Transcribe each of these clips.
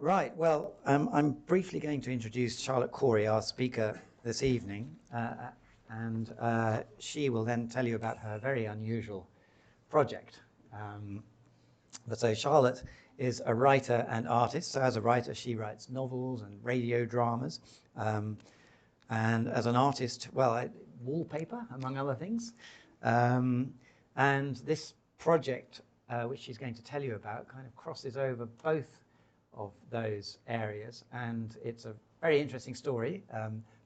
Right, well, I'm briefly going to introduce Charlotte Cory, our speaker this evening, and she will then tell you about her very unusual project. So Charlotte is a writer and artist. So as a writer, she writes novels and radio dramas. And as an artist, well, wallpaper, among other things. And this project, which she's going to tell you about, kind of crosses over both of those areas. And it's a very interesting story,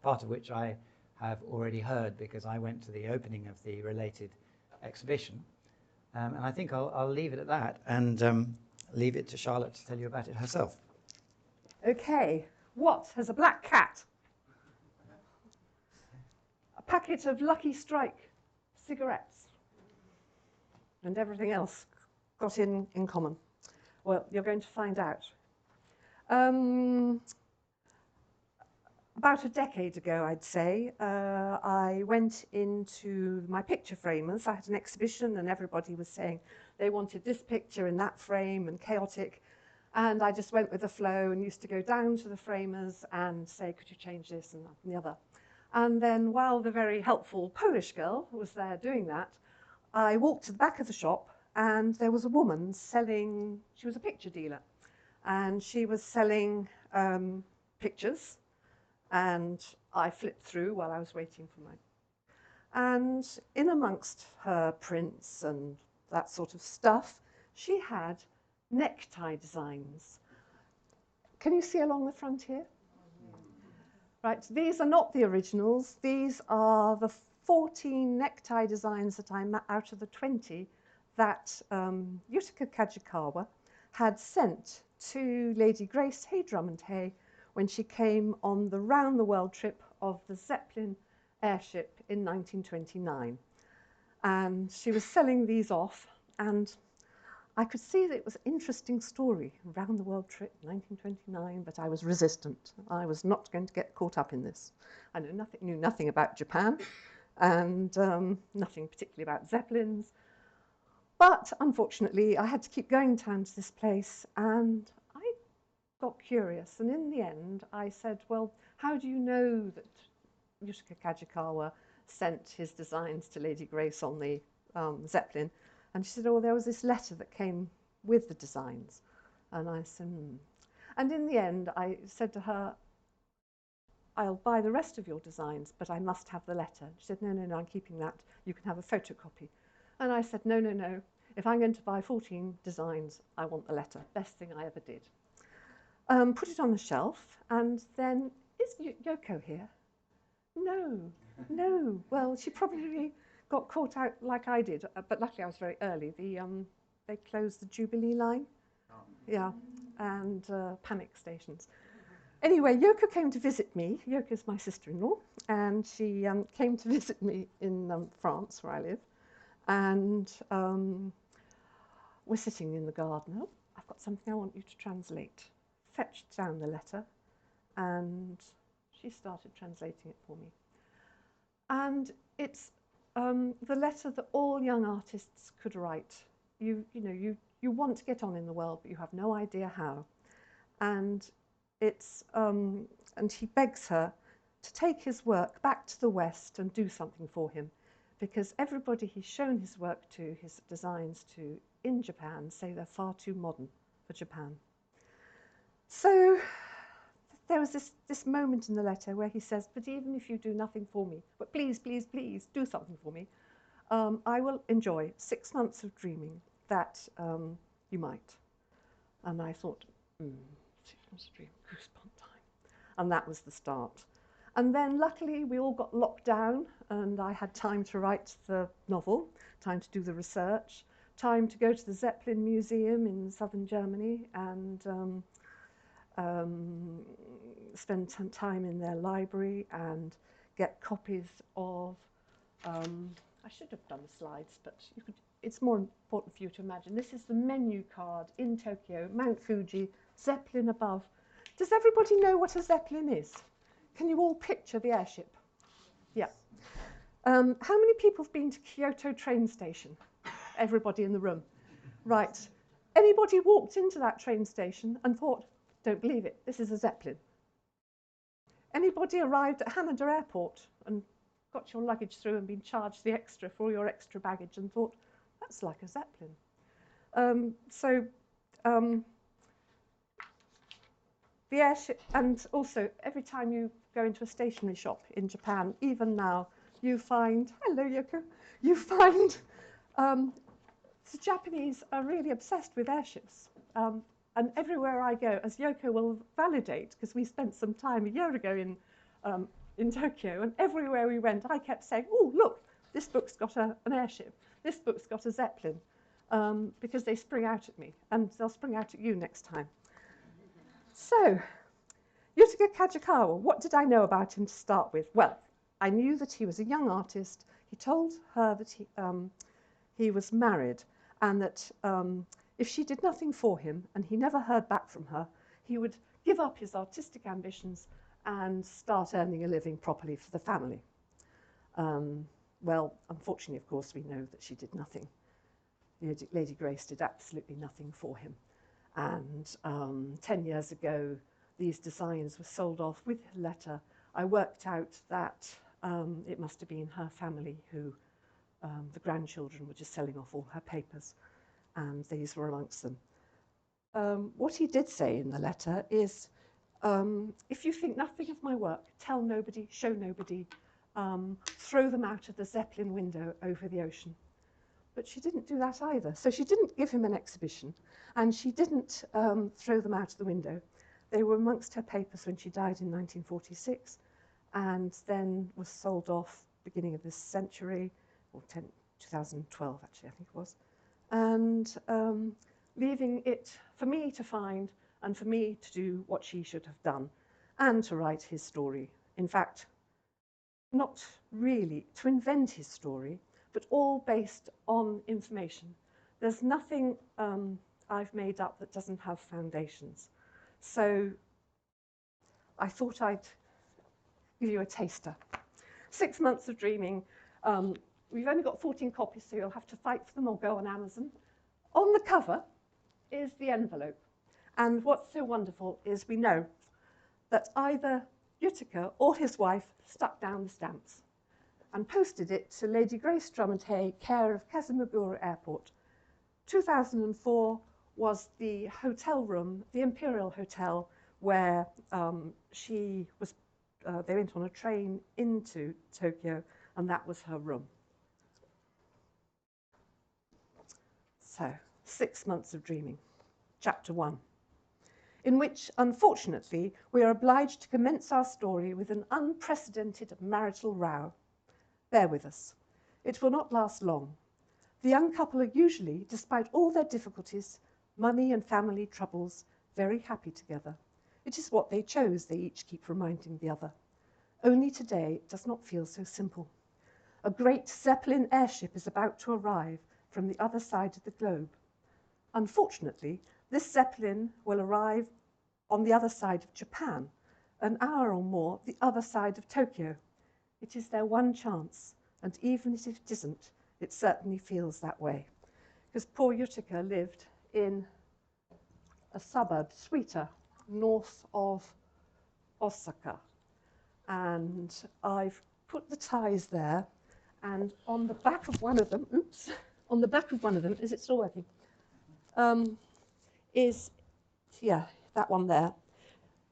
part of which I have already heard because I went to the opening of the related exhibition. And I think I'll leave it at that and leave it to Charlotte to tell you about it herself. Okay, what has a black cat? A packet of Lucky Strike cigarettes and everything else got in common. Well, you're going to find out. About a decade ago, I'd say, I went into my picture framers. I had an exhibition and everybody was saying they wanted this picture in that frame and chaotic. And I just went with the flow and used to go down to the framers and say, could you change this and that and the other. And then while the very helpful Polish girl was there doing that, I walked to the back of the shop and there was a woman selling, she was a picture dealer, and she was selling pictures. And I flipped through while I was waiting for mine. And in amongst her prints and that sort of stuff, she had necktie designs. Can you see along the front here? Right, these are not the originals. These are the 14 necktie designs that I'm out of the 20 that Yutaka Kajikawa had sent to Lady Grace Drummond-Hay when she came on the round-the-world trip of the Zeppelin airship in 1929. And she was selling these off, and I could see that it was an interesting story, round-the-world trip, 1929, but I was resistant. I was not going to get caught up in this. I knew nothing about Japan, and nothing particularly about Zeppelins. But unfortunately, I had to keep going down to this place, and got curious, and in the end I said, well, how do you know that Yutaka Kajikawa sent his designs to Lady Grace on the Zeppelin? And she said, oh, there was this letter that came with the designs. And I said, And in the end I said to her, I'll buy the rest of your designs, but I must have the letter. She said, no, no, no, I'm keeping that. You can have a photocopy. And I said, no, no, no. If I'm going to buy 14 designs, I want the letter. Best thing I ever did. Put it on the shelf, and then, is Yoko here? No, no. Well, she probably got caught out like I did, but luckily I was very early. They closed the Jubilee line, yeah, and panic stations. Anyway, Yoko came to visit me. Yoko's my sister-in-law, and she came to visit me in France, where I live, and we're sitting in the garden. Oh, I've got something I want you to translate. Fetched down the letter, and she started translating it for me. And it's the letter that all young artists could write. You want to get on in the world, but you have no idea how. And it's and he begs her to take his work back to the West and do something for him, because everybody he's shown his work to, his designs to in Japan, say they're far too modern for Japan. So there was this moment in the letter where he says, but even if you do nothing for me, but please, please, please do something for me, I will enjoy 6 months of dreaming that you might. And I thought, 6 months of dreaming, goosebump time. And that was the start. And then luckily we all got locked down, and I had time to write the novel, time to do the research, time to go to the Zeppelin Museum in southern Germany and spend some time in their library and get copies of, I should have done the slides, but it's more important for you to imagine. This is the menu card in Tokyo, Mount Fuji, Zeppelin above. Does everybody know what a Zeppelin is? Can you all picture the airship? Yeah. How many people have been to Kyoto train station? Everybody in the room. Right. Anybody walked into that train station and thought, Don't believe it. This is a Zeppelin. Anybody arrived at Haneda Airport and got your luggage through and been charged the extra for all your extra baggage and thought, that's like a Zeppelin? The airship, and also every time you go into a stationery shop in Japan, even now, you find, hello Yoko, you find the Japanese are really obsessed with airships. And everywhere I go, as Yoko will validate, because we spent some time a year ago in Tokyo, and everywhere we went, I kept saying, oh, look, this book's got an airship, this book's got a Zeppelin, because they spring out at me, and they'll spring out at you next time. So, Yutaka Kajikawa, what did I know about him to start with? Well, I knew that he was a young artist. He told her that he was married, and that if she did nothing for him and he never heard back from her, he would give up his artistic ambitions and start earning a living properly for the family. Well, unfortunately, of course, we know that she did nothing. Lady Grace did absolutely nothing for him. And 10 years ago, these designs were sold off with a letter. I worked out that it must have been her family who, the grandchildren were just selling off all her papers, and these were amongst them. What he did say in the letter is, if you think nothing of my work, tell nobody, show nobody, throw them out of the Zeppelin window over the ocean. But she didn't do that either. So she didn't give him an exhibition, and she didn't throw them out of the window. They were amongst her papers when she died in 1946, and then was sold off beginning of this century, or 2012 actually, I think it was, and leaving it for me to find and for me to do what she should have done and to write his story. In fact, not really to invent his story, but all based on information. There's nothing I've made up that doesn't have foundations. So I thought I'd give you a taster. 6 months of dreaming. We've only got 14 copies, so you'll have to fight for them or go on Amazon. On the cover is the envelope. And what's so wonderful is we know that either Yutaka or his wife stuck down the stamps and posted it to Lady Grace Drummond-Hay, care of Kazumagura Airport. 2004 was the hotel room, the Imperial Hotel, where she was, they went on a train into Tokyo, and that was her room. So, 6 months of dreaming, chapter 1, in which, unfortunately, we are obliged to commence our story with an unprecedented marital row. Bear with us. It will not last long. The young couple are usually, despite all their difficulties, money and family troubles, very happy together. It is what they chose, they each keep reminding the other. Only today it does not feel so simple. A great Zeppelin airship is about to arrive from the other side of the globe. Unfortunately, this Zeppelin will arrive on the other side of Japan, an hour or more the other side of Tokyo. It is their one chance, and even if it isn't, it certainly feels that way. Because poor Yutaka lived in a suburb, Suita, north of Osaka. And I've put the ties there, and on the back of one of them, oops, on the back of one of them, is it still working? Yeah, that one there,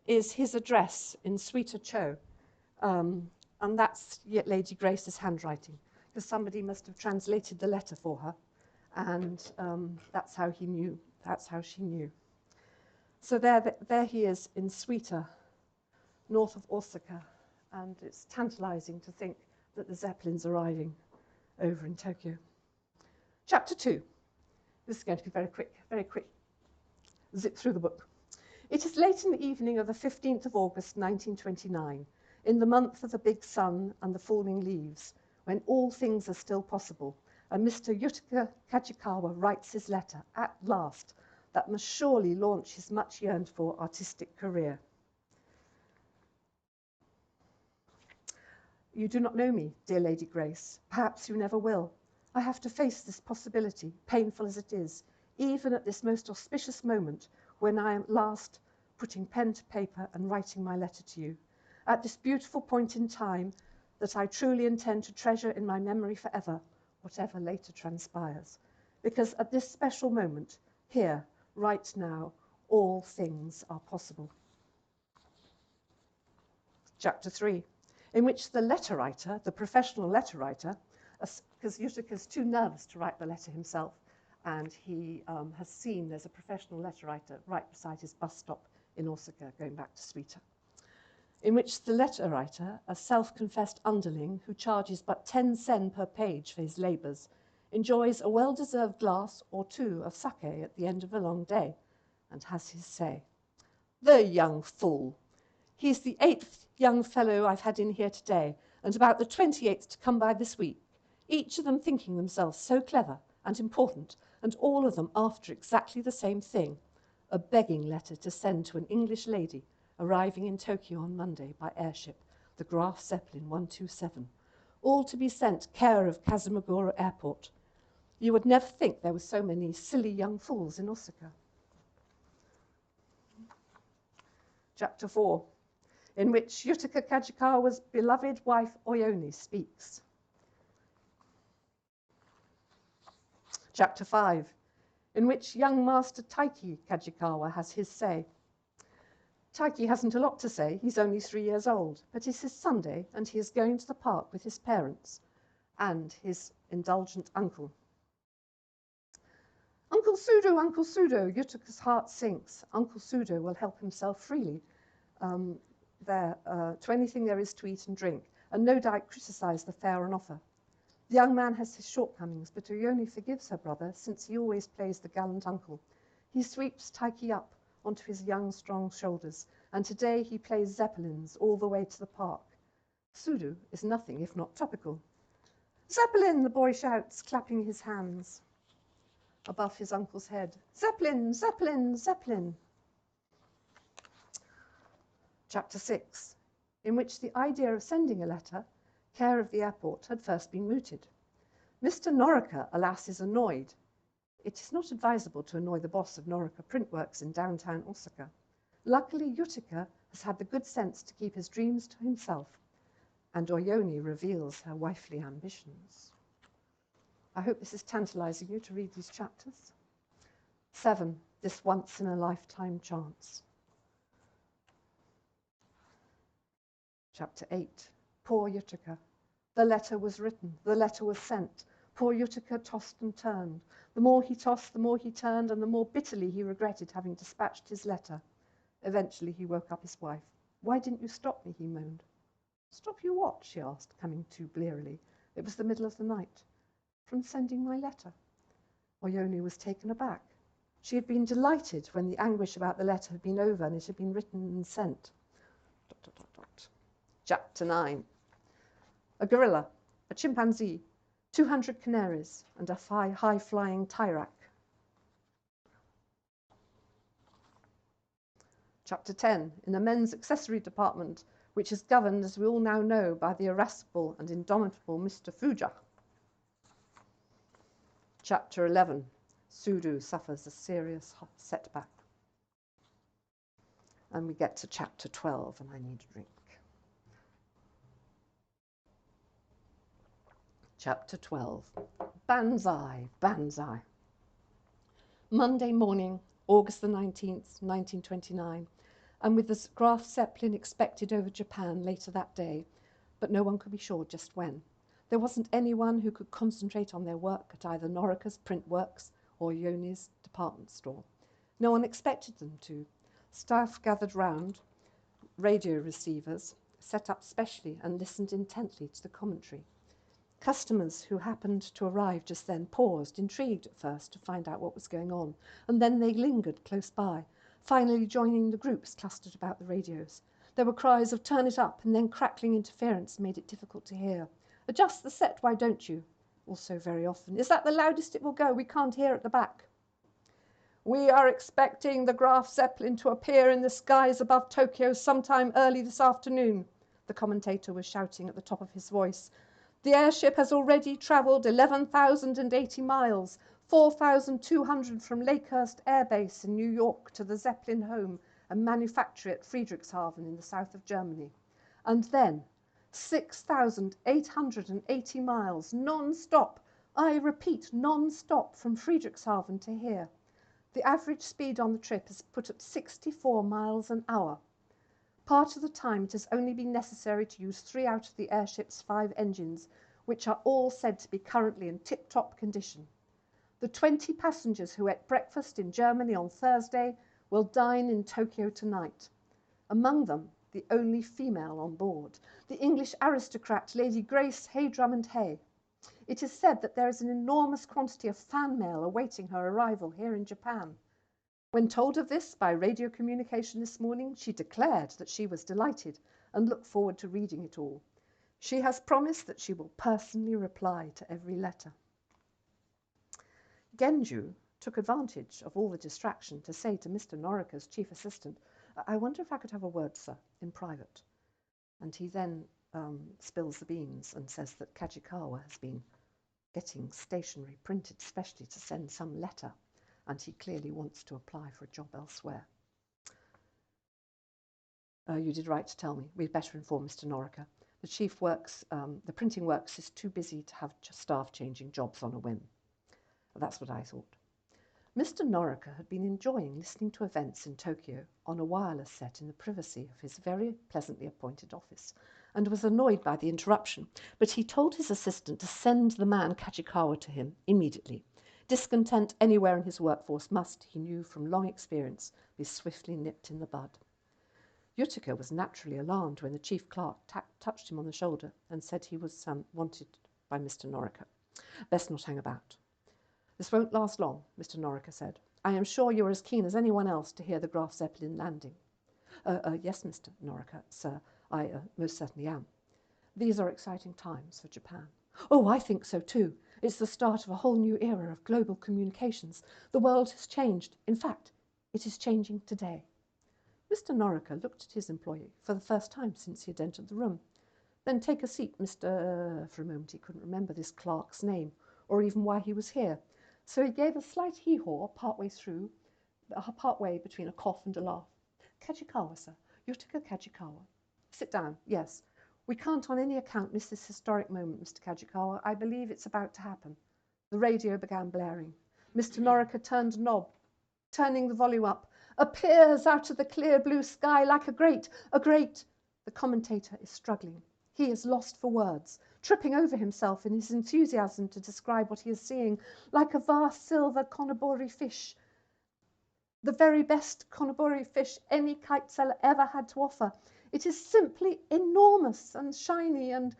is his address in Suita-cho. And that's Lady Grace's handwriting, because somebody must have translated the letter for her, and that's how he knew, that's how she knew. So there he is in Suita, north of Osaka, and it's tantalizing to think that the Zeppelin's arriving over in Tokyo. Chapter 2. This is going to be very quick. Zip through the book. It is late in the evening of the 15th of August, 1929, in the month of the big sun and the falling leaves, when all things are still possible, and Mr. Yutaka Kajikawa writes his letter, at last, that must surely launch his much yearned for artistic career. You do not know me, dear Lady Grace. Perhaps you never will. I have to face this possibility, painful as it is, even at this most auspicious moment, when I am last putting pen to paper and writing my letter to you, at this beautiful point in time that I truly intend to treasure in my memory forever, whatever later transpires. Because at this special moment, here, right now, all things are possible. Chapter 3, in which the letter writer, the professional letter writer, because Yutaka's too nervous to write the letter himself, and he has seen there's a professional letter writer right beside his bus stop in Osaka going back to Suita, in which the letter writer, a self-confessed underling who charges but 10 sen per page for his labours, enjoys a well-deserved glass or two of sake at the end of a long day, and has his say. The young fool! He's the 8th young fellow I've had in here today, and about the 28th to come by this week, each of them thinking themselves so clever and important, and all of them after exactly the same thing, a begging letter to send to an English lady arriving in Tokyo on Monday by airship, the Graf Zeppelin 127, all to be sent care of Kazumagura Airport. You would never think there were so many silly young fools in Osaka. Chapter 4, in which Yutaka Kajikawa's beloved wife Oyoni speaks. Chapter 5, in which young master Taiki Kajikawa has his say. Taiki hasn't a lot to say, he's only 3 years old, but it's his Sunday and he is going to the park with his parents and his indulgent uncle. Uncle Sudo, Yutaka's heart sinks. Uncle Sudo will help himself freely to anything there is to eat and drink, and no doubt criticise the fare on offer. The young man has his shortcomings, but Oyoni forgives her brother, since he always plays the gallant uncle. He sweeps Taiki up onto his young, strong shoulders, and today he plays Zeppelins all the way to the park. Sudo is nothing if not topical. Zeppelin, the boy shouts, clapping his hands above his uncle's head. Zeppelin, Zeppelin, Zeppelin. Chapter 6, in which the idea of sending a letter, care of the airport, had first been mooted. Mr. Norica, alas, is annoyed. It is not advisable to annoy the boss of Norica Printworks in downtown Osaka. Luckily, Yutaka has had the good sense to keep his dreams to himself, and Oyoni reveals her wifely ambitions. I hope this is tantalizing you to read these chapters. 7, this once-in-a-lifetime chance. Chapter 8, poor Yutaka. The letter was written, the letter was sent. Poor Yutaka tossed and turned. The more he tossed, the more he turned, and the more bitterly he regretted having dispatched his letter. Eventually he woke up his wife. Why didn't you stop me, he moaned. Stop you what, she asked, coming to blearily. It was the middle of the night. From sending my letter. Oyoni was taken aback. She had been delighted when the anguish about the letter had been over and it had been written and sent. ... Chapter 9. A gorilla, a chimpanzee, 200 canaries, and a high-flying tyrak. Chapter 10. In a men's accessory department, which is governed, as we all now know, by the irascible and indomitable Mr. Fuja. Chapter 11. Sudo suffers a serious setback. And we get to chapter 12, and I need a drink. Chapter 12. Banzai, Banzai. Monday morning, August the 19th, 1929, and with the Graf Zeppelin expected over Japan later that day, but no one could be sure just when. There wasn't anyone who could concentrate on their work at either Norica's print works or Oyoni's department store. No one expected them to. Staff gathered round, radio receivers set up specially, and listened intently to the commentary. Customers who happened to arrive just then paused, intrigued at first to find out what was going on, and then they lingered close by, finally joining the groups clustered about the radios. There were cries of "turn it up," and then crackling interference made it difficult to hear. "Adjust the set, why don't you?" Also very often. "Is that the loudest it will go? We can't hear at the back." "We are expecting the Graf Zeppelin to appear in the skies above Tokyo sometime early this afternoon," the commentator was shouting at the top of his voice. "The airship has already travelled 11,080 miles, 4,200 from Lakehurst Air Base in New York to the Zeppelin home, a manufactory at Friedrichshafen in the south of Germany. And then 6,880 miles non-stop, I repeat, non-stop from Friedrichshafen to here. The average speed on the trip is put at 64 miles an hour. Part of the time it has only been necessary to use 3 out of the airship's 5 engines, which are all said to be currently in tip-top condition. The 20 passengers who ate breakfast in Germany on Thursday will dine in Tokyo tonight. Among them, the only female on board, the English aristocrat Lady Grace Drummond-Hay. It is said that there is an enormous quantity of fan mail awaiting her arrival here in Japan. When told of this by radio communication this morning, she declared that she was delighted and looked forward to reading it all. She has promised that she will personally reply to every letter. Genju took advantage of all the distraction to say to Mr. Norika's chief assistant, "I wonder if I could have a word, sir, in private." And he then spills the beans and says that Kajikawa has been getting stationery printed specially to send some letter, and he clearly wants to apply for a job elsewhere. You did right to tell me. We'd better inform Mr. Norika. The chief works, the printing works is too busy to have staff changing jobs on a whim. That's what I thought. Mr. Norika had been enjoying listening to events in Tokyo on a wireless set in the privacy of his very pleasantly appointed office, and was annoyed by the interruption, but he told his assistant to send the man Kajikawa to him immediately. Discontent anywhere in his workforce must, he knew from long experience, be swiftly nipped in the bud. Yutaka was naturally alarmed when the chief clerk touched him on the shoulder and said he was wanted by Mr. Norika. Best not hang about. "This won't last long," Mr. Norika said. "I am sure you're as keen as anyone else to hear the Graf Zeppelin landing." Yes, Mr. Norika, sir, I most certainly am. These are exciting times for Japan. Oh, I think so too. It's the start of a whole new era of global communications. The world has changed. In fact, it is changing today. Mr. Norika looked at his employee for the first time since he had entered the room. "Then take a seat, Mr. For a moment he couldn't remember this clerk's name, or even why he was here. So he gave a slight hee-haw partway between a cough and a laugh. "Kajikawa, sir. Yutaka Kajikawa." "Sit down. Yes. We can't on any account miss this historic moment, Mr. Kajikawa. I believe it's about to happen." The radio began blaring. Mr. Norika turned a knob, turning the volume up. "Appears out of the clear blue sky like a great. The commentator is struggling. He is lost for words, tripping over himself in his enthusiasm to describe what he is seeing, like a vast silver konobori fish. The very best konobori fish any kite seller ever had to offer. It is simply enormous and shiny, and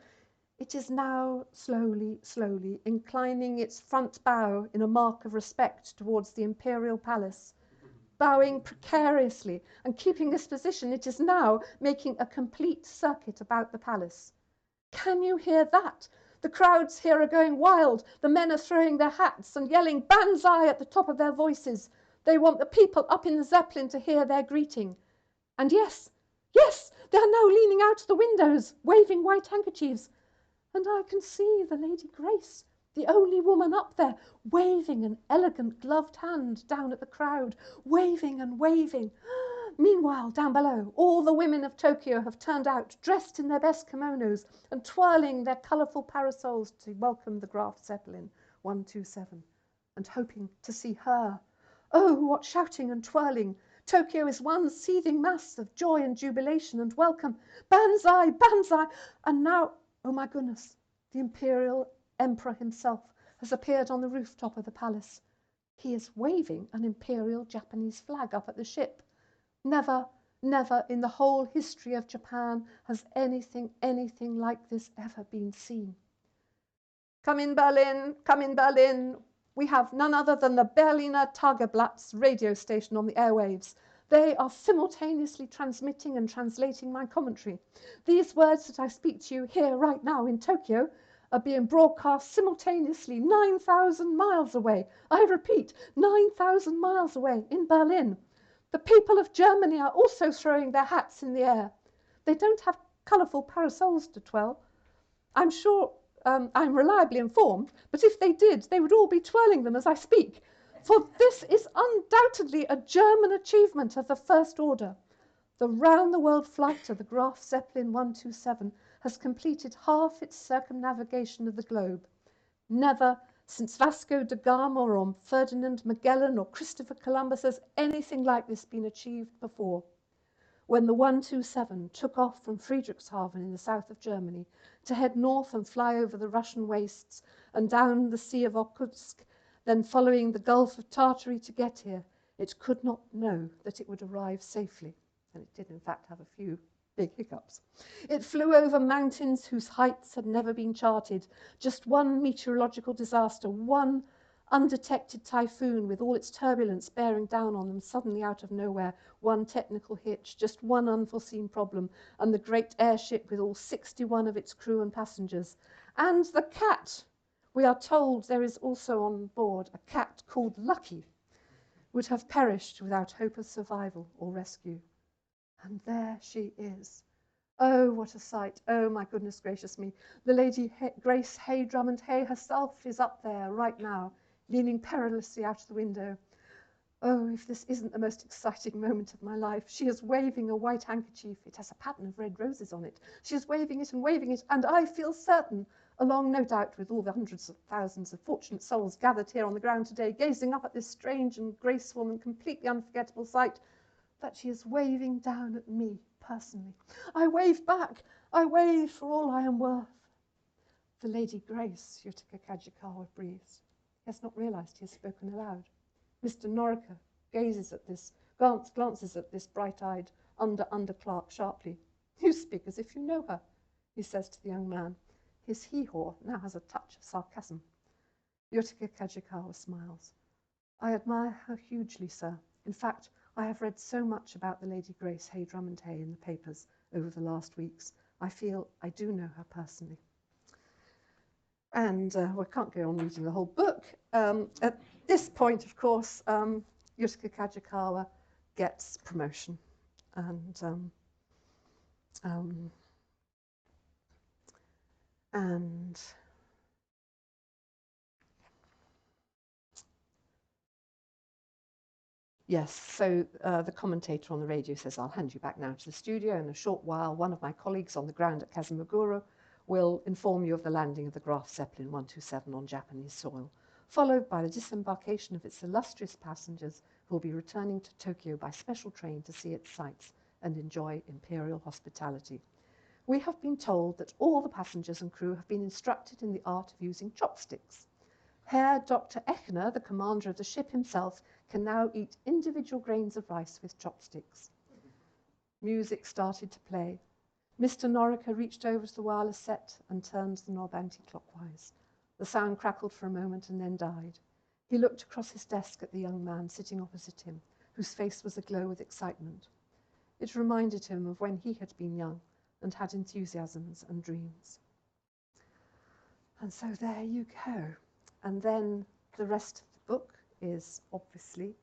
it is now slowly inclining its front bow in a mark of respect towards the imperial palace. Bowing precariously and keeping this position, it is now making a complete circuit about the palace. Can you hear that? The crowds here are going wild. The men are throwing their hats and yelling Banzai at the top of their voices. They want the people up in the Zeppelin to hear their greeting. And yes, they are now leaning out of the windows, waving white handkerchiefs. And I can see the Lady Grace, the only woman up there, waving an elegant gloved hand down at the crowd, waving and waving. Meanwhile, down below, all the women of Tokyo have turned out, dressed in their best kimonos and twirling their colourful parasols to welcome the Graf Zeppelin 127 and hoping to see her. Oh, what shouting and twirling! Tokyo is one seething mass of joy and jubilation and welcome. Banzai, Banzai! And now, oh my goodness, the Imperial Emperor himself has appeared on the rooftop of the palace. He is waving an Imperial Japanese flag up at the ship. Never in the whole history of Japan has anything like this ever been seen. Come in Berlin. We have none other than the Berliner Tageblatt's radio station on the airwaves. They are simultaneously transmitting and translating my commentary. These words that I speak to you here right now in Tokyo are being broadcast simultaneously 9,000 miles away. I repeat, 9,000 miles away in Berlin. The people of Germany are also throwing their hats in the air. They don't have colourful parasols to twirl. I'm sure I'm reliably informed, but if they did, they would all be twirling them as I speak. For this is undoubtedly a German achievement of the first order. The round-the-world flight of the Graf Zeppelin 127 has completed half its circumnavigation of the globe. Never, since Vasco da Gama or Ferdinand Magellan or Christopher Columbus, has anything like this been achieved before. When the 127 took off from Friedrichshafen in the south of Germany to head north and fly over the Russian wastes and down the Sea of Okhotsk, then following the Gulf of Tartary to get here, it could not know that it would arrive safely. And it did, in fact, have a few big hiccups. It flew over mountains whose heights had never been charted. Just one meteorological disaster, one undetected typhoon with all its turbulence bearing down on them suddenly out of nowhere, one technical hitch, just one unforeseen problem, and the great airship with all 61 of its crew and passengers. And the cat, we are told there is also on board a cat called Lucky, would have perished without hope of survival or rescue. And there she is. Oh, what a sight. Oh, my goodness gracious me. The Lady Grace Drummond-Hay herself is up there right now, leaning perilously out of the window. Oh, if this isn't the most exciting moment of my life. She is waving a white handkerchief. It has a pattern of red roses on it. She is waving it, and I feel certain, along no doubt with all the hundreds of thousands of fortunate souls gathered here on the ground today, gazing up at this strange and graceful and completely unforgettable sight, that she is waving down at me personally. I wave back. I wave for all I am worth. The Lady Grace, Yutaka Kajikawa breathes. He has not realized he has spoken aloud. Mr. Norica gazes at this, glances at this bright-eyed under clerk sharply. You speak as if you know her, he says to the young man. His hee-haw now has a touch of sarcasm. Yutaka Kajikawa smiles. I admire her hugely, sir. In fact, I have read so much about the Lady Grace Drummond-Hay in the papers over the last weeks. I feel I do know her personally. And we can't go on reading the whole book. At this point, of course, Yutaka Kajikawa gets promotion. And yes, so the commentator on the radio says, I'll hand you back now to the studio. In a short while, one of my colleagues on the ground at Kazumaguro will inform you of the landing of the Graf Zeppelin 127 on Japanese soil, followed by the disembarkation of its illustrious passengers who will be returning to Tokyo by special train to see its sights and enjoy imperial hospitality. We have been told that all the passengers and crew have been instructed in the art of using chopsticks. Herr Dr. Echner, the commander of the ship himself, can now eat individual grains of rice with chopsticks. Music started to play. Mr. Norica reached over to the wireless set and turned the knob anti-clockwise. The sound crackled for a moment and then died. He looked across his desk at the young man sitting opposite him, whose face was aglow with excitement. It reminded him of when he had been young and had enthusiasms and dreams. And so there you go. And then the rest of the book is obviously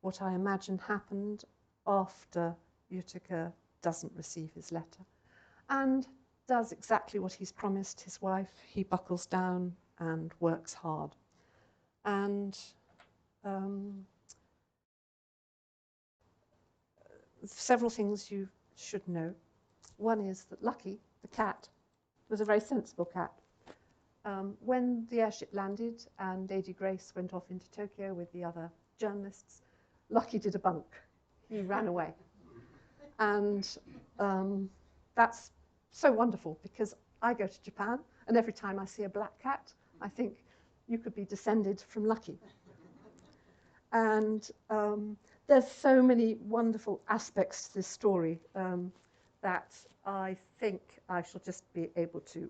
what I imagine happened after Yutaka doesn't receive his letter and does exactly what he's promised his wife. He buckles down and works hard. And several things you should know. One is that Lucky, the cat, was a very sensible cat. When the airship landed and Lady Grace went off into Tokyo with the other journalists, Lucky did a bunk. He ran away. And that's so wonderful because I go to Japan and every time I see a black cat, I think you could be descended from Lucky. And there's so many wonderful aspects to this story that I think I shall just be able to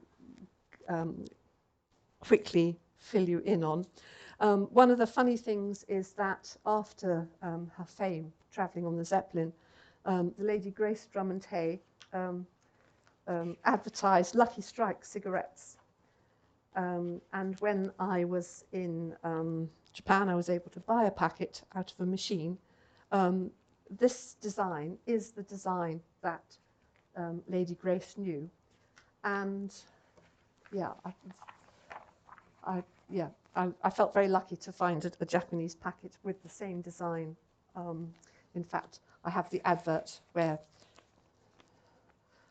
quickly fill you in on. One of the funny things is that after her fame travelling on the Zeppelin, the Lady Grace Drummond-Hay advertised Lucky Strike cigarettes. And when I was in Japan, I was able to buy a packet out of a machine. This design is the design that Lady Grace knew. And yeah, yeah, I felt very lucky to find a Japanese packet with the same design. In fact, I have the advert where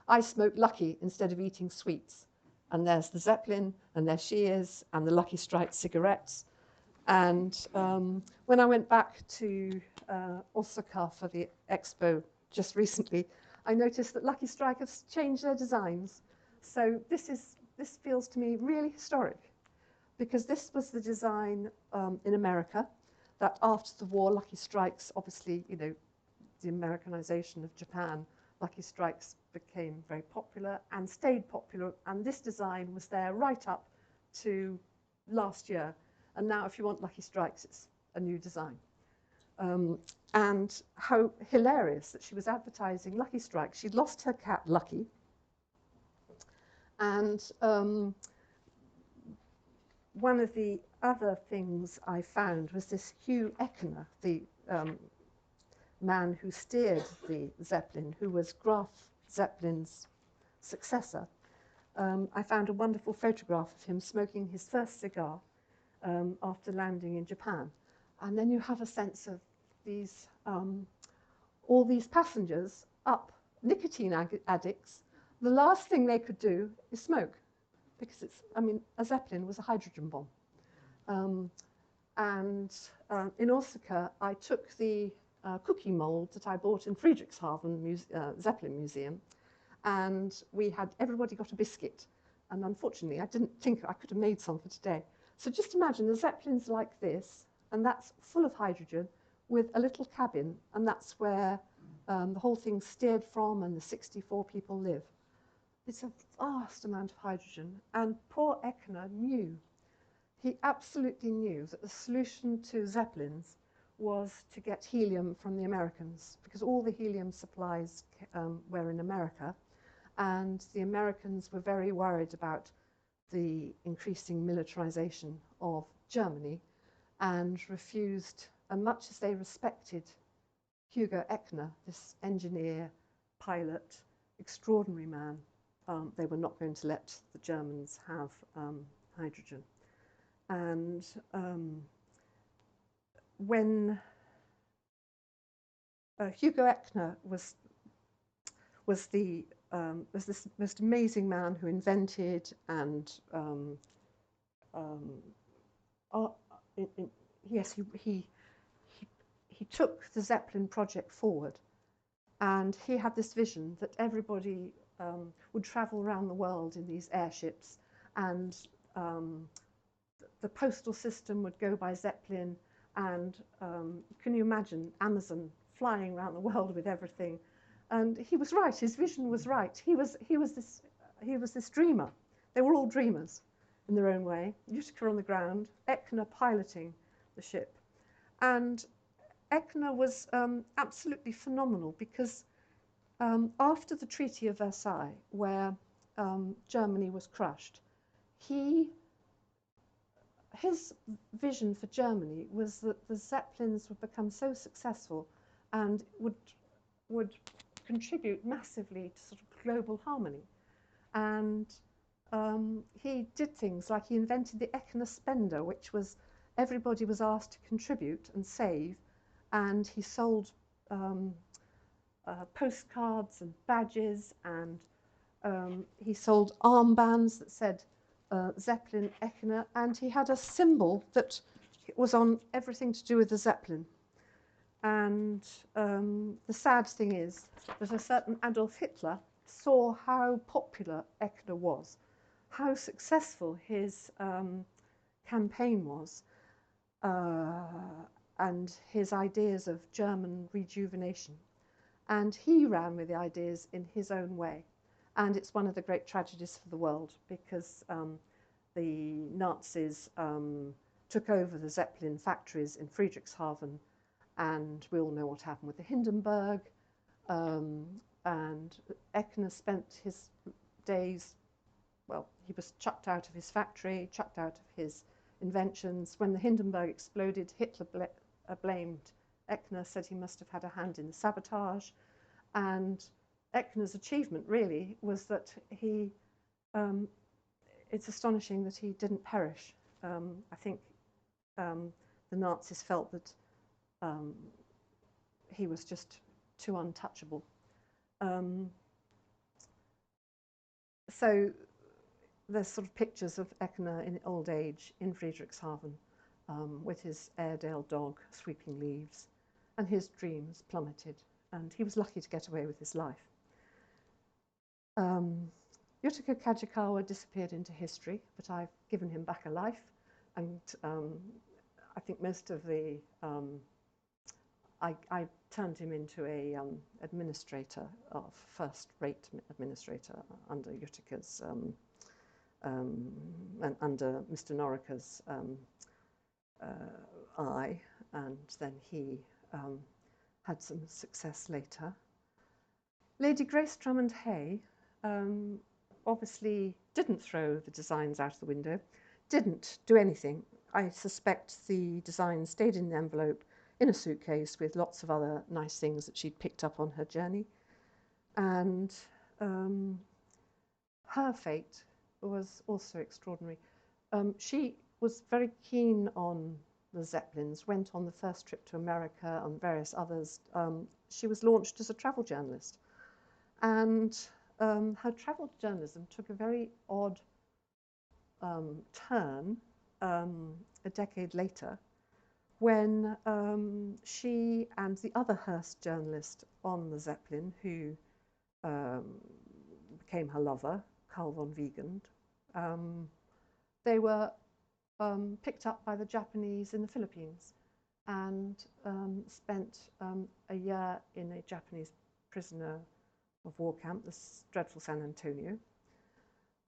I smoke Lucky instead of eating sweets. And there's the Zeppelin, and there she is, and the Lucky Strike cigarettes. And when I went back to Osaka for the expo just recently, I noticed that Lucky Strike have changed their designs. So this feels to me really historic, because this was the design in America, that after the war, Lucky Strikes, obviously, you know, the Americanization of Japan, Lucky Strikes became very popular and stayed popular, and this design was there right up to last year. And now if you want Lucky Strikes, it's a new design. And how hilarious that she was advertising Lucky Strikes. She'd lost her cat, Lucky. And one of the other things I found was this Hugh Eckner, the man who steered the Zeppelin, who was Graf Zeppelin's successor. I found a wonderful photograph of him smoking his first cigar after landing in Japan. And then you have a sense of these, all these passengers up, nicotine addicts. The last thing they could do is smoke, because it's, I mean, a Zeppelin was a hydrogen bomb. In Osaka, I took the cookie mold that I bought in Friedrichshafen Zeppelin Museum, and everybody got a biscuit. And unfortunately, I didn't think I could have made some for today. So just imagine the Zeppelin's like this, and that's full of hydrogen with a little cabin, and that's where the whole thing steered from, and the 64 people live. It's a vast amount of hydrogen, and poor Eckner knew. He absolutely knew that the solution to Zeppelins was to get helium from the Americans, because all the helium supplies were in America, and the Americans were very worried about the increasing militarization of Germany, and refused, and much as they respected Hugo Eckner, this engineer, pilot, extraordinary man, they were not going to let the Germans have hydrogen. And when Hugo Eckner was this most amazing man who invented and yes, he took the Zeppelin project forward, and he had this vision that everybody would travel around the world in these airships, and the postal system would go by Zeppelin, and can you imagine Amazon flying around the world with everything? And he was right. His vision was right. He was this dreamer. They were all dreamers in their own way. Yutaka on the ground, Eckner piloting the ship, and Eckner was absolutely phenomenal, because after the Treaty of Versailles, where Germany was crushed, his vision for Germany was that the Zeppelins would become so successful and would contribute massively to sort of global harmony. And he did things like he invented the Eckner Spender, which was everybody was asked to contribute and save, and he sold postcards and badges, and he sold armbands that said Zeppelin Eckner, and he had a symbol that was on everything to do with the Zeppelin. And the sad thing is that a certain Adolf Hitler saw how popular Eckner was, how successful his campaign was, and his ideas of German rejuvenation. And he ran with the ideas in his own way. And it's one of the great tragedies for the world, because the Nazis took over the Zeppelin factories in Friedrichshafen, and we all know what happened with the Hindenburg. And Eckner spent his days, well, he was chucked out of his factory, chucked out of his inventions. When the Hindenburg exploded, Hitler blamed Eckner, said he must have had a hand in the sabotage. And Eckner's achievement really was that he, it's astonishing that he didn't perish I think the Nazis felt that he was just too untouchable. So there's sort of pictures of Eckener in old age in Friedrichshafen with his Airedale dog sweeping leaves, and his dreams plummeted, and he was lucky to get away with his life. Yutaka Kajikawa disappeared into history, but I've given him back a life, and I think most of the I turned him into a administrator, of first-rate administrator under Yutaka's and under Mr. Norika's eye, and then he had some success later. Lady Grace Drummond-Hay obviously didn't throw the designs out of the window, didn't do anything. I suspect the design stayed in the envelope in a suitcase with lots of other nice things that she'd picked up on her journey. And her fate was also extraordinary. She was very keen on the Zeppelins, went on the first trip to America and various others. She was launched as a travel journalist. And her travel journalism took a very odd turn a decade later, when she and the other Hearst journalist on the Zeppelin, who became her lover, Carl von Wiegand, they were picked up by the Japanese in the Philippines and spent a year in a Japanese prisoner of war camp, the dreadful San Antonio.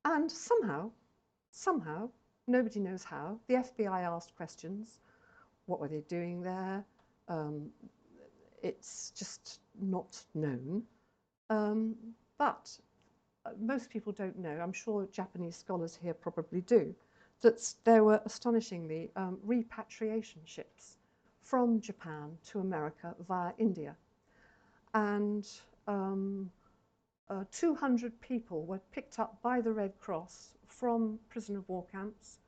And somehow, nobody knows how, the FBI asked questions. What were they doing there? It's just not known. But most people don't know, I'm sure Japanese scholars here probably do, that there were astonishingly repatriation ships from Japan to America via India. And 200 people were picked up by the Red Cross from prisoner of war camps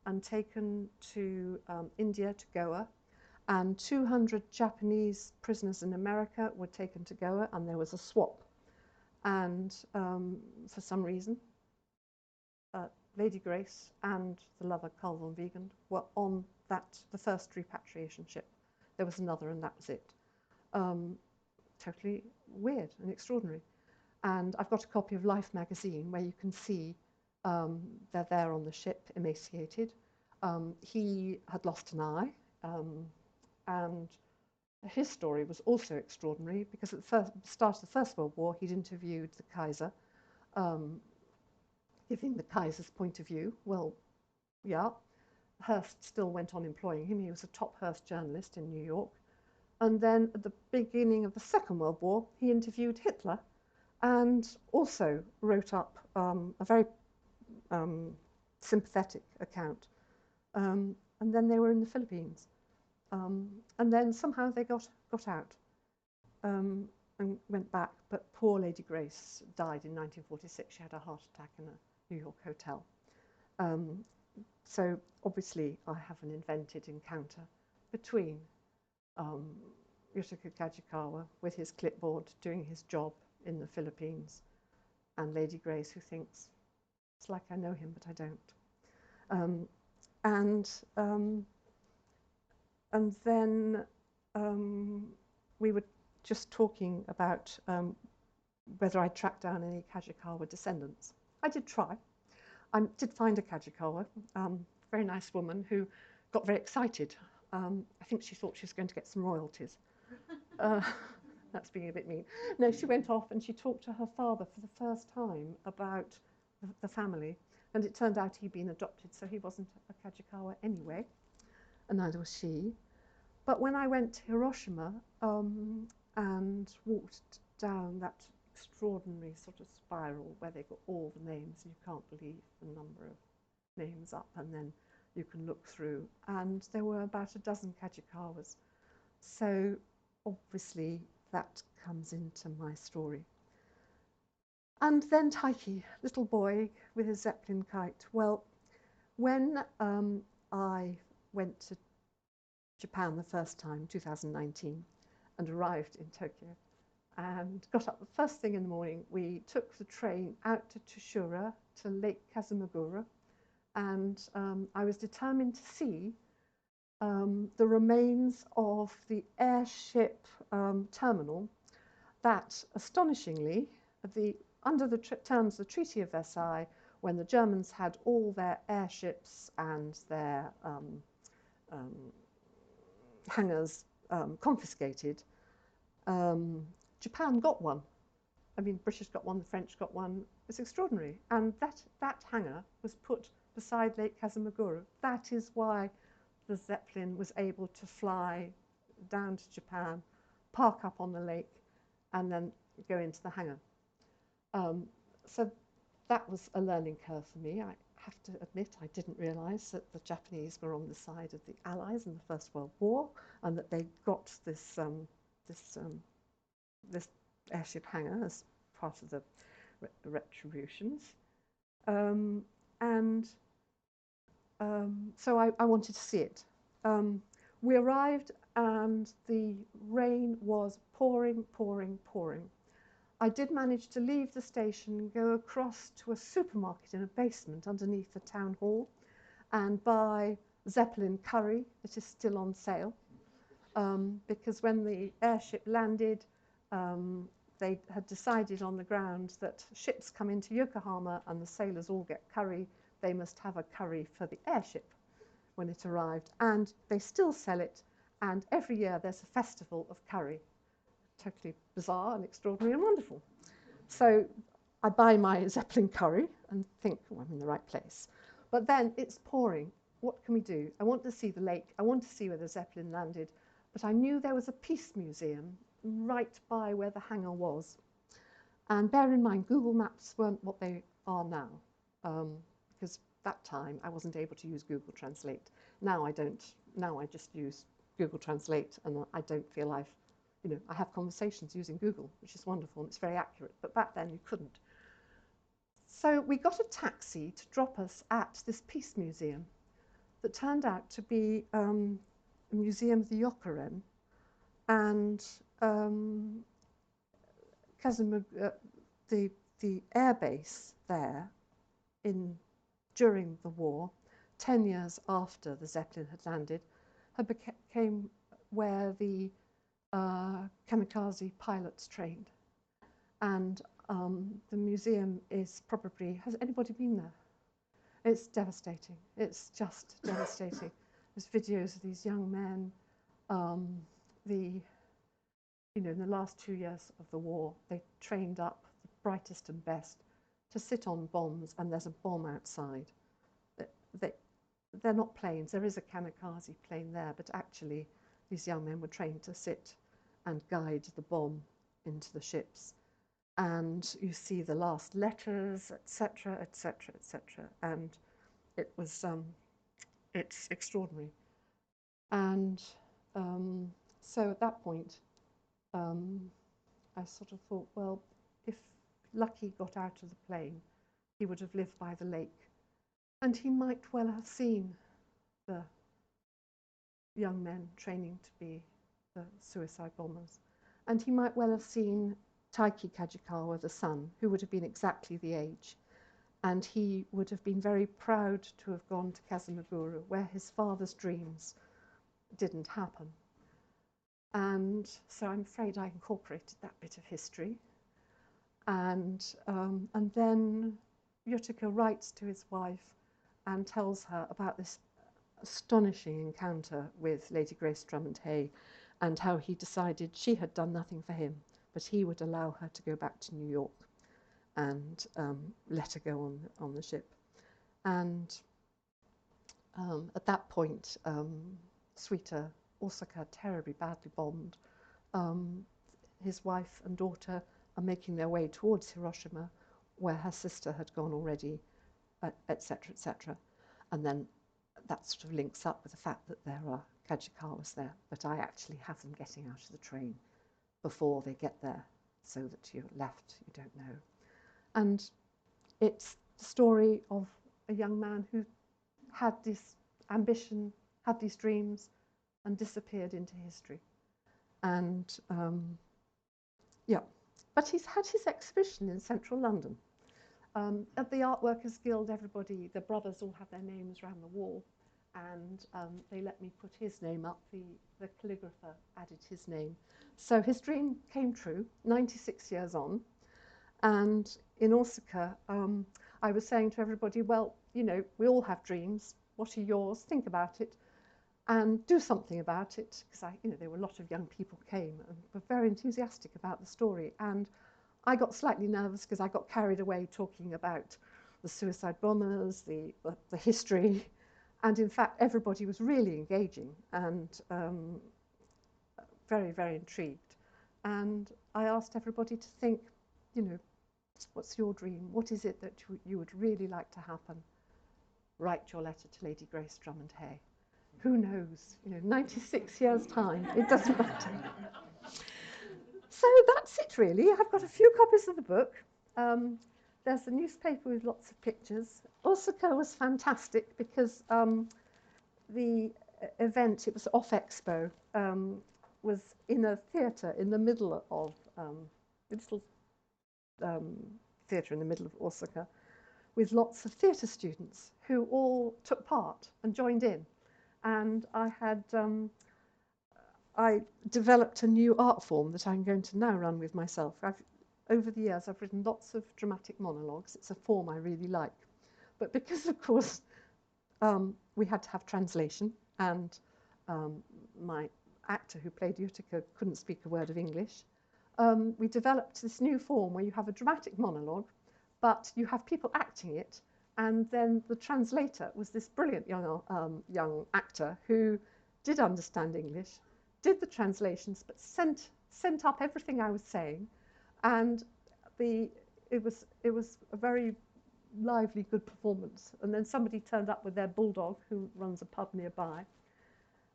and taken to India, to Goa, and 200 Japanese prisoners in America were taken to Goa, and there was a swap. And for some reason, Lady Grace and the lover Carl von Wiegand were on the first repatriation ship. There was another, and that was it. Totally weird and extraordinary. And I've got a copy of Life magazine where you can see they're there on the ship, emaciated. He had lost an eye, and his story was also extraordinary because at the start of the First World War, he'd interviewed the Kaiser, giving the Kaiser's point of view. Well, yeah, Hearst still went on employing him. He was a top Hearst journalist in New York. And then at the beginning of the Second World War, he interviewed Hitler and also wrote up a very sympathetic account. And then they were in the Philippines. And then somehow they got out and went back. But poor Lady Grace died in 1946. She had a heart attack in a New York hotel. So obviously I have an invented encounter between Yutaka Kajikawa with his clipboard doing his job in the Philippines, and Lady Grace, who thinks, it's like I know him, but I don't. And then we were just talking about whether I tracked down any Kajikawa descendants. I did try. I did find a Kajikawa, very nice woman who got very excited. I think she thought she was going to get some royalties. That's being a bit mean. No, she went off and she talked to her father for the first time about the family, and it turned out he'd been adopted, so he wasn't a Kajikawa anyway, and neither was she. But when I went to Hiroshima and walked down that extraordinary sort of spiral where they got all the names, and you can't believe the number of names up, and then you can look through, and there were about a dozen Kajikawas. So obviously that comes into my story. And then Taiki, little boy with his Zeppelin kite. Well, when I went to Japan the first time, 2019, and arrived in Tokyo and got up the first thing in the morning. We took the train out to Tsushura, to Lake Kazumagura, and I was determined to see the remains of the airship terminal that, astonishingly, under the terms of the Treaty of Versailles, when the Germans had all their airships and their hangars confiscated, Japan got one. I mean, British got one, the French got one. It's extraordinary. And that hangar was put beside Lake Kazumagura. That is why the Zeppelin was able to fly down to Japan, park up on the lake, and then go into the hangar. So that was a learning curve for me. I have to admit, I didn't realise that the Japanese were on the side of the Allies in the First World War, and that they got this airship hangar as part of the retributions. So I wanted to see it. We arrived and the rain was pouring, pouring, pouring. I did manage to leave the station and go across to a supermarket in a basement underneath the town hall and buy Zeppelin curry that is still on sale. Because when the airship landed, they had decided on the ground that ships come into Yokohama and the sailors all get curry. They must have a curry for the airship when it arrived. And they still sell it. And every year there's a festival of curry. Totally bizarre and extraordinary and wonderful. So I buy my Zeppelin curry and think, oh, I'm in the right place. But then it's pouring. What can we do? I want to see the lake. I want to see where the Zeppelin landed. But I knew there was a peace museum right by where the hangar was. And bear in mind, Google Maps weren't what they are now. Because that time I wasn't able to use Google Translate. Now I don't. Now I just use Google Translate, and I don't feel I have conversations using Google, which is wonderful, and it's very accurate. But back then you couldn't. So we got a taxi to drop us at this peace museum that turned out to be a museum of the Yokoren, and the air base there during the war, 10 years after the Zeppelin had landed, had became where the kamikaze pilots trained. And the museum is probably, has anybody been there? It's devastating. It's just devastating. There's videos of these young men. In the last 2 years of the war, they trained up the brightest and best to sit on bombs, and there's a bomb outside. They're not planes. There is a kamikaze plane there, but actually these young men were trained to sit and guide the bomb into the ships. And you see the last letters, etc., etc., etc. And it was, it's extraordinary. And so at that point, I sort of thought, well, if Lucky got out of the plane, he would have lived by the lake. And he might well have seen the young men training to be the suicide bombers. And he might well have seen Taiki Kajikawa, the son, who would have been exactly the age. And he would have been very proud to have gone to Kazumagura, where his father's dreams didn't happen. And so I'm afraid I incorporated that bit of history. And then Yutaka writes to his wife and tells her about this astonishing encounter with Lady Grace Drummond-Hay, and how he decided she had done nothing for him, but he would allow her to go back to New York and let her go on the ship. And at that point, Suita, Osaka, terribly badly bombed. His wife and daughter are making their way towards Hiroshima, where her sister had gone already, etc., etc. And then that sort of links up with the fact that there are Kajikawas there, but I actually have them getting out of the train before they get there, so that you're left, you don't know. And it's the story of a young man who had this ambition, had these dreams, and disappeared into history. And yeah, but he's had his exhibition in central London. At the Art Workers Guild, everybody, the brothers all have their names around the wall, and they let me put his name up. The calligrapher added his name. So his dream came true, 96 years on. And in Osaka, I was saying to everybody, well, you know, we all have dreams. What are yours? Think about it and do something about it. Because you know, there were a lot of young people came and were very enthusiastic about the story. And I got slightly nervous because I got carried away talking about the suicide bombers, the history. And in fact, everybody was really engaging and very, very intrigued. And I asked everybody to think, you know, what's your dream? What is it that you would really like to happen? Write your letter to Lady Grace Drummond-Hay. Who knows? You know, 96 years' time, it doesn't matter. So that's it, really. I've got a few copies of the book. There's a newspaper with lots of pictures. Osaka was fantastic because the event, it was off-expo, was in a theatre in the middle of a little theatre in the middle of Osaka, with lots of theatre students who all took part and joined in. And I developed a new art form that I'm going to now run with myself. Over the years, I've written lots of dramatic monologues. It's a form I really like. But because, of course, we had to have translation, and my actor who played Yutaka couldn't speak a word of English, we developed this new form where you have a dramatic monologue, but you have people acting it, and then the translator was this brilliant young actor who did understand English, did the translations, but sent up everything I was saying, and it was a very lively, good performance. And then somebody turned up with their bulldog, who runs a pub nearby,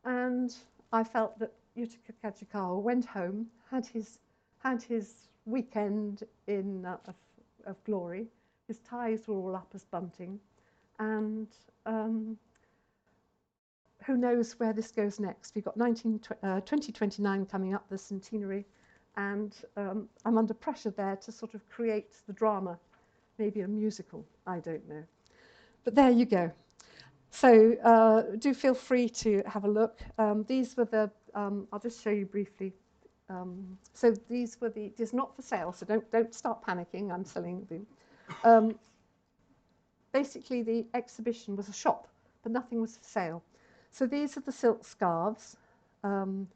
and I felt that Yutaka Kajikawa went home, had his weekend of glory. His ties were all up as bunting, and who knows where this goes next. We've got 2029 coming up, the centenary, and I'm under pressure there to sort of create the drama, maybe a musical, I don't know. But there you go. So do feel free to have a look. These were the, I'll just show you briefly. So these were it is not for sale, so don't start panicking, I'm selling them. Basically, the exhibition was a shop, but nothing was for sale. So these are the silk scarves.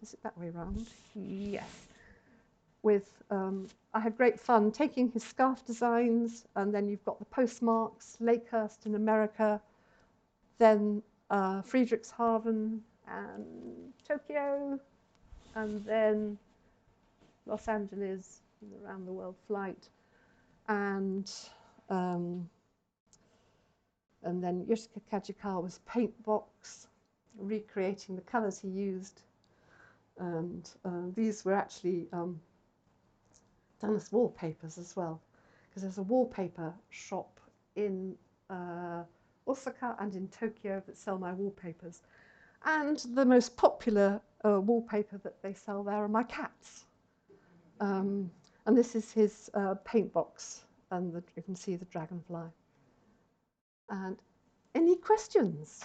Is it that way around? Yes. With, I had great fun taking his scarf designs, and then you've got the postmarks, Lakehurst in America, then Friedrichshafen and Tokyo, and then Los Angeles, around the world flight, and then Yutaka Kajikawa's paint box, recreating the colours he used, and these were actually done as wallpapers as well, because there's a wallpaper shop in Osaka and in Tokyo that sell my wallpapers, and the most popular wallpaper that they sell there are my cats. And this is his paint box, and you can see the dragonfly. And any questions?